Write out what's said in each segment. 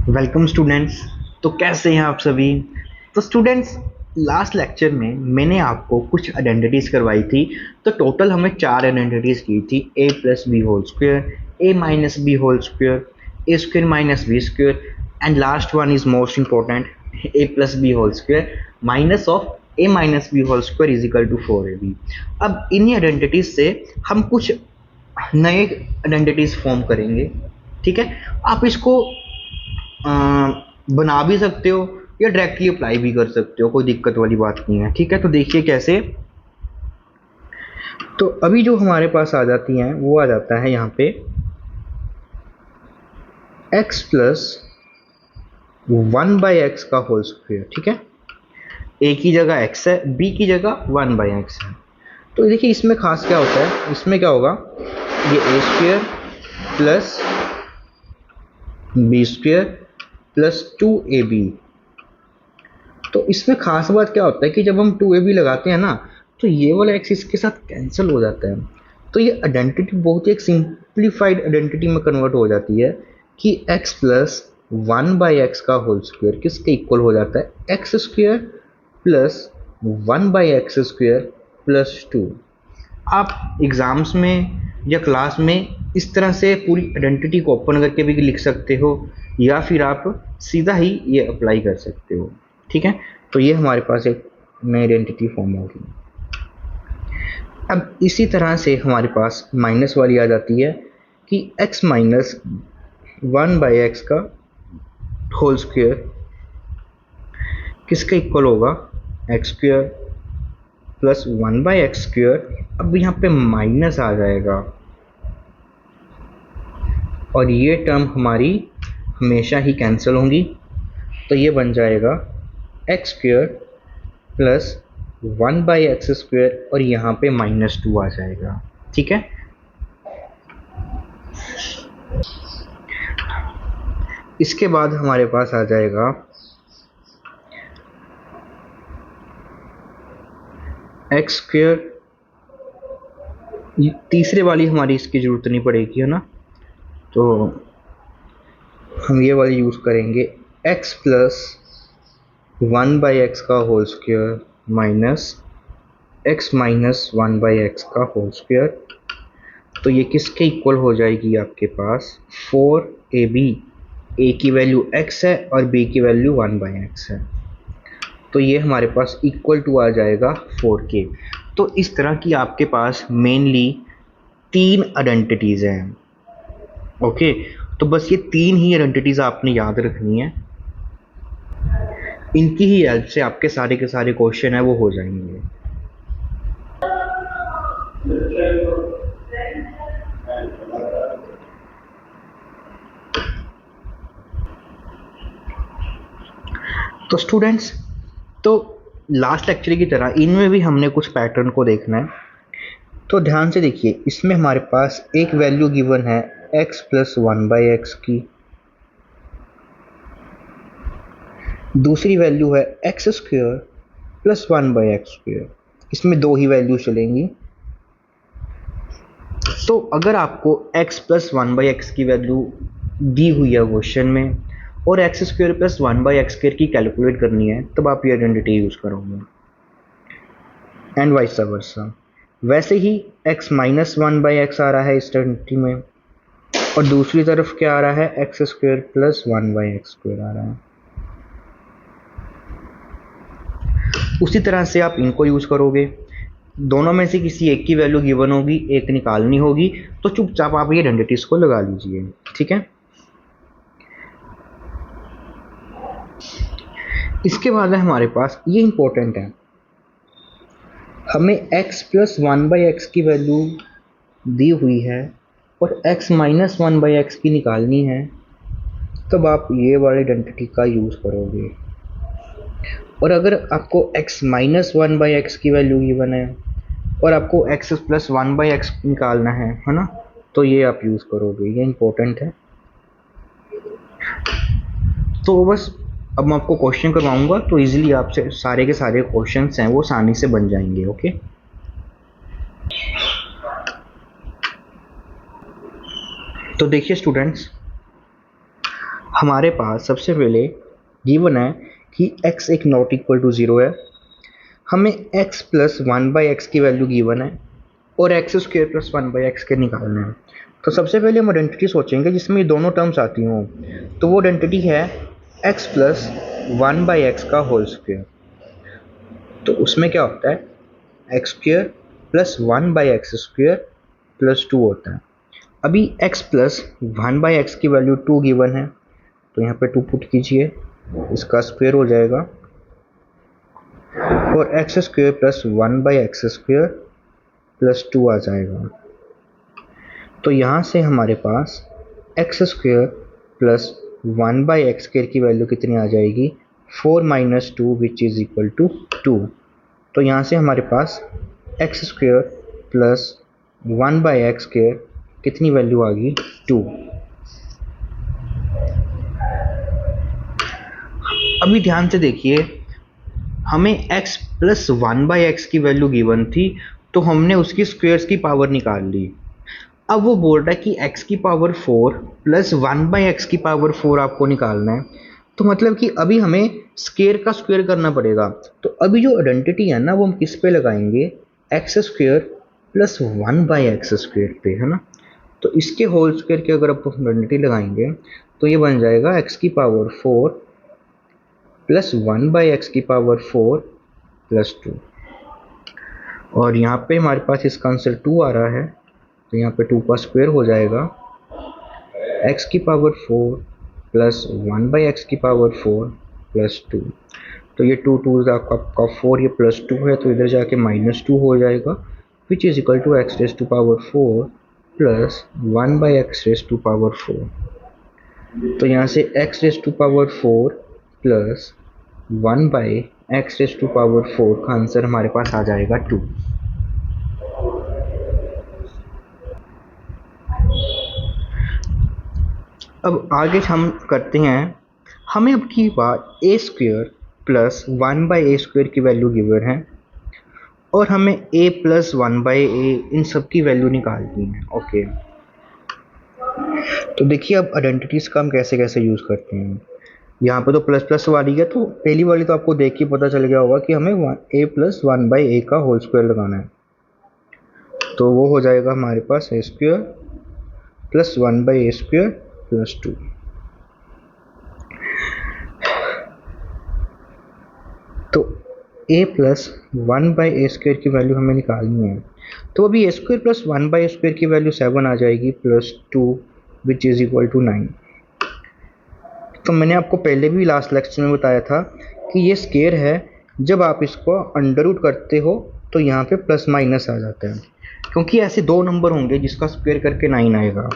Welcome students. तो कैसे हैं आप सभी। तो स्टूडेंट्स, लास्ट लेक्चर में मैंने आपको कुछ आइडेंटिटीज करवाई थी। तो टोटल हमें चार आइडेंटिटीज की थी, a plus b whole square, a minus b whole square, a square minus b square, and last one is most important, a plus b whole square minus of a minus b whole square is equal to 4ab। अब इन्हीं identities से हम कुछ नए identities form करेंगे। ठीक है, आप इसको अ, बना भी सकते हो या डायरेक्टली अप्लाई भी कर सकते हो, कोई दिक्कत वाली बात नहीं है। ठीक है, तो देखिए कैसे। तो अभी जो हमारे पास आ जाती हैं वो आ जाता है यहाँ पे x प्लस 1/x का होल स्क्वायर। ठीक है, a की जगह x है, b की जगह 1/x है। तो देखिए इसमें खास क्या होता है, इसमें क्या होगा, ये a square plus B square plus 2ab। तो इसमें खास बात क्या होता है कि जब हम 2ab लगाते हैं ना, तो ये वाला एक्स इसके साथ कैंसिल हो जाता है। तो ये आइडेंटिटी बहुत ही एक सिंप्लीफाइड आइडेंटिटी में कन्वर्ट हो जाती है कि x प्लस 1/x का होल स्क्वायर किसके इक्वल हो जाता है, x square plus 1/x square plus 2। आप एग्जाम्स में या क्लास में इस तरह से पूरी आइडेंटिटी को ओपन करके भी लिख सकते हो, या फिर आप सीधा ही ये अप्लाई कर सकते हो। ठीक है, तो ये हमारे पास एक नई आइडेंटिटी फॉर्म होगी। अब इसी तरह से हमारे पास माइनस वाली आ जाती है कि x माइनस 1/x का होल स्क्वायर किसके इक्वल होगा, x square plus 1/x square. अब यहाँ पे माइनस आ जाएगा और ये टर्म हमारी हमेशा ही कैंसिल होंगी। तो ये बन जाएगा x square plus 1/x square और यहाँ पे -2 आ जाएगा। ठीक है, इसके बाद हमारे पास आ जाएगा एक्स स्क्वायर, तीसरे वाली हमारी इसकी ज़रूरत नहीं पड़ेगी, है ना। तो हम ये वाली यूज़ करेंगे, x प्लस 1/x का whole square minus x minus 1/x का होल स्क्वायर। तो ये किसके इक्वल हो जाएगी आपके पास, 4ab। a की वैल्यू x है और b की वैल्यू 1/x है। तो ये हमारे पास इक्वल टू आ जाएगा 4k। तो इस तरह की आपके पास मेनली तीन आइडेंटिटीज़ हैं। ओके, तो बस ये तीन ही आइडेंटिटीज़ आपने याद रखनी है। इनकी ही हेल्प से आपके सारे के सारे क्वेश्चन है वो हो जाएंगे। तो स्टूडेंट्स, तो लास्ट लेक्चर की तरह इनमें भी हमने कुछ पैटर्न को देखना है। तो ध्यान से देखिए, इसमें हमारे पास एक वैल्यू गिवन है x प्लस 1/x की, दूसरी वैल्यू है x square plus 1/x square. इसमें दो ही वैल्यू चलेंगी। तो अगर आपको x प्लस 1/x की वैल्यू दी हुई है क्वेश्चन में और x square plus 1/x square की कैलकुलेट करनी है, तब आप ये आइडेंटिटी यूज करोगे, एंड वाइस वर्सा। वैसे ही x माइनस 1/x आ रहा है इस आइडेंटिटी में, और दूसरी तरफ क्या आ रहा है, x square plus 1/x square आ रहा है। उसी तरह से आप इनको यूज करोगे, दोनों में से किसी एक की वैल्यू गिवन होगी, एक निकालनी होगी, तो चुपचाप आप ये आइडेंटिटीज को लगा लीजिए। ठीक है, इसके बाद है हमारे पास, ये इंपॉर्टेंट है, हमें x प्लस 1/x की वैल्यू दी हुई है और x माइनस 1/x की निकालनी है, तब आप ये वाली आइडेंटिटी का यूज करोगे। और अगर आपको x माइनस 1/x की वैल्यू गिवन है और आपको x प्लस 1/x निकालना है ना, तो ये आप यूज करोगे, ये इंपॉर्टेंट है। तो बस अब मैं आपको क्वेश्चन करवाऊंगा, तो इजीली आपसे सारे के सारे क्वेश्चंस हैं वो आसानी से बन जाएंगे। ओके, तो देखिए स्टूडेंट्स, हमारे पास सबसे पहले गिवन है कि x एक नॉट इक्वल टू 0 है, हमें x प्लस 1/x की वैल्यू गिवन है और एक्स स्क्वेयर प्लस 1/x के निकालना है। तो सबसे पहले हम आइडेंटिटी सोचेंगे जिसमें ये दोनों टर्म्स आती हों, तो वो आइडेंटिटी है x प्लस 1/x का होल स्क्वेयर। तो उसमें क्या होता है, x square plus 1/x square plus 2 होता है। अभी x प्लस 1/x की वैल्यू 2 गिवन है, तो यहाँ पे 2 पुट कीजिए, इसका स्क्वेयर हो जाएगा और x square plus 1/x square plus 2 आ जाएगा। तो यहाँ से हमारे पास x square plus 1/x square की वैल्यू कितनी आ जाएगी, 4 minus 2 which is equal to 2। तो यहाँ से हमारे पास x square plus 1/x square कितनी वैल्यू आ गई, 2। अभी ध्यान से देखिए, हमें x प्लस 1/x की वैल्यू गिवन थी, तो हमने उसकी स्क्वेयर्स की पावर निकाल ली। अब वो बोल रहा है कि x की पावर 4 प्लस 1/x की पावर 4 आपको निकालना है, तो मतलब कि अभी हमें स्क्वेयर का स्क्वेयर करना पड़ेगा। तो अभी जो आइडेंटिटी है ना, वो हम किस पे लगाएंगे, x square plus 1/x square पे, है ना। तो इसके होल स्क्वेयर की अगर आप आइडेंटिटी लगाएंगे तो ये बन जाएगा x की पावर 4 प्लस 1/x की पावर 4 प्लस 2, और यहाँ पे हमारे पास इसका आंसर 2 आ रहा है, तो यहाँ पे 2 का स्क्वायर हो जाएगा, x की पावर 4 प्लस 1/x की पावर 4 प्लस 2। तो ये 2 2 आपका 4, ये प्लस 2 है, तो इधर जाके माइनस 2 हो जाएगा, which is equal to x raise to power 4 plus 1/x raise to power 4। तो यहाँ से x raise to power 4 plus 1/x raise to power 4 का आंसर हमारे पास आ जाएगा 2। अब आगे हम करते हैं, हमें अब की बार a square plus 1/a square की वैल्यू गिवन है और हमें a प्लस 1/a इन सब की वैल्यू निकालनी है। ओके, तो देखिए अब आइडेंटिटीज का हम कैसे कैसे यूज़ करते हैं। यहाँ पे तो प्लस प्लस वाली है, तो पहली वाली तो आपको देख के पता चल गया होगा कि हमें a प्लस 1/a का होल स्क्वायर लगाना है। तो वो हो जाएगा हमारे पास a square plus 1/a square plus 2। तो a प्लस 1/a स्क्वायर की वैल्यू हमें निकालनी है, तो अभी a square plus 1/a square की वैल्यू 7 आ जाएगी plus 2 which is equal to 9। तो मैंने आपको पहले भी लास्ट लेक्चर में बताया था कि ये स्क्वायर है, जब आप इसको अंडर रूट करते हो तो यहाँ पे प्लस माइनस आ जाता है, क्योंकि ऐसे दो नंबर होंगे जिसका स्क्वायर करके 9 आएगा।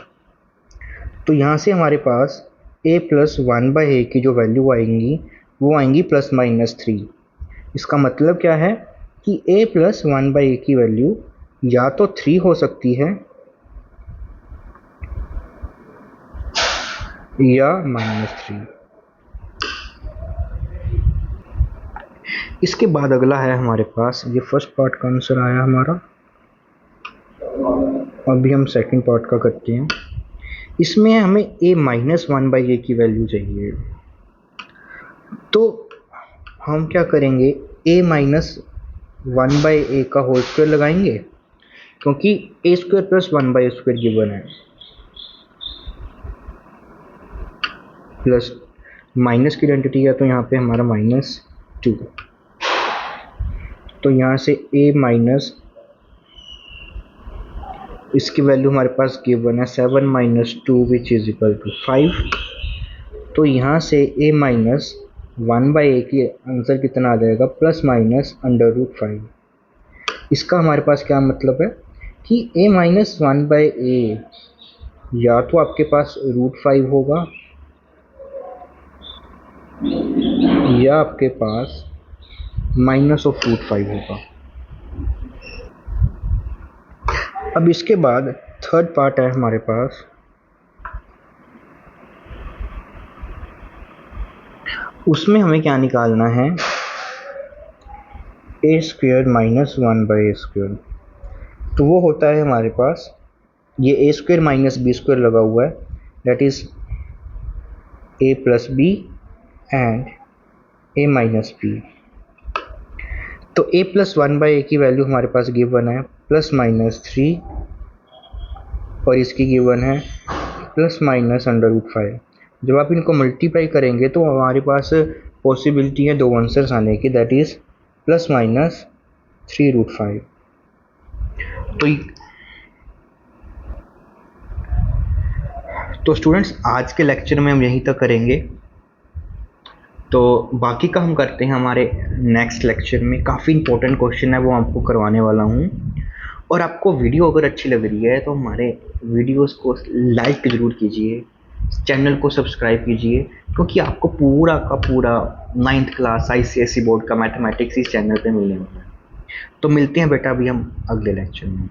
तो यहाँ से हमारे पास a प्लस 1/a की जो वैल्यू आएंगी वो आएंगी प्लस माइनस 3। इसका मतलब क्या है कि a प्लस 1/a की वैल्यू या तो 3 हो सकती है या -3। इसके बाद अगला है हमारे पास, ये फर्स्ट पार्ट का आंसर आया हमारा। अभी हम सेकंड पार्ट का करते हैं। इसमें हमें a माइनस 1/a की वैल्यू चाहिए, तो हम क्या करेंगे, a माइनस 1/a का होल स्क्वायर लगाएंगे, क्योंकि a square plus 1/a square given है, प्लस माइनस की आइडेंटिटी है, तो यहाँ पे हमारा -2। तो यहाँ से a माइनस, इसकी वैल्यू हमारे पास गिवन है 7 minus 2 which is equal to 5। तो यहाँ से a माइनस 1/a की आंसर कितना आ जाएगा, प्लस माइनस √5। इसका हमारे पास क्या मतलब है कि a माइनस 1/a या तो आपके पास √5 होगा या आपके पास माइनस ऑफ √5 होगा। अब इसके बाद थर्ड पार्ट है हमारे पास, उसमें हमें क्या निकालना है, a square minus 1/a square. तो वो होता है हमारे पास, ये a square minus b square लगा हुआ है, that is A plus B and A minus B. तो ए प्लस 1/a की वैल्यू हमारे पास गिवन है +-3 और इसकी गिवन है ±√5। जब आप इनको मल्टीप्लाई करेंगे तो हमारे पास पॉसिबिलिटी है दो आंसर्स आने की, दैट इज ±3√5। तो स्टूडेंट्स आज के लेक्चर में हम यहीं तक करेंगे, तो बाकी का हम करते हैं हमारे नेक्स्ट लेक्चर में। काफ़ी इंपॉर्टेंट क्वेश्चन है वो आपको करवाने वाला हूँ। और आपको वीडियो अगर अच्छी लग रही है तो हमारे वीडियोस को लाइक ज़रूर कीजिए, चैनल को सब्सक्राइब कीजिए, क्योंकि आपको पूरा का पूरा 9th क्लास ICSE बोर्ड का मैथमेटिक्स इस चैनल पे मिलने वाला है। तो मिलते हैं बेटा अभी हम अगले लेक्चर में।